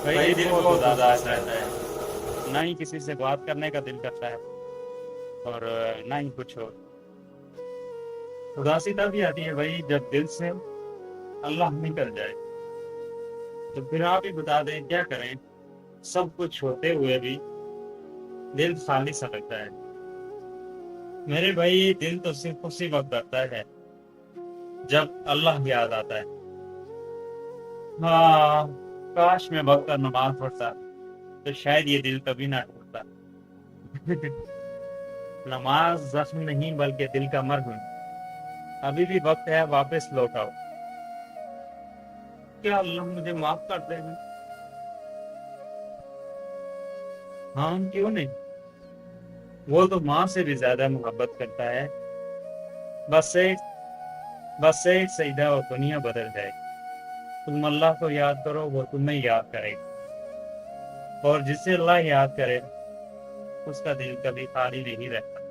بھائی دل بہت زیادہ ایسا رہتا ہے، نہ ہی کسی سے بات کرنے کا دل کرتا ہے اور نہ ہی کچھ ہو۔ اداسی تب آتی ہے بھائی جب دل سے اللہ نکل جائے، تو پھر آپ ہی بتا دیں کیا کریں، سب کچھ ہوتے ہوئے بھی دل خالی سا لگتا ہے۔ میرے بھائی دل تو صرف اسی وقت آتا ہے جب اللہ یاد آتا ہے۔ ہاں، کاش میں وقت پر نماز پڑھتا تو شاید یہ دل کبھی نہ ٹوٹتا۔ نماز زخم نہیں بلکہ دل کا مرہم، ابھی بھی وقت ہے واپس لوٹ آؤ۔ کیا اللہ مجھے معاف کر دے گا؟ ہاں کیوں نہیں، وہ تو ماں سے بھی زیادہ محبت کرتا ہے۔ بس ایک سجدہ اور دنیا بدل جائے۔ تم اللہ کو یاد کرو، وہ تمہیں یاد کرے، اور جسے اللہ یاد کرے اس کا دل کبھی خالی نہیں رہتا۔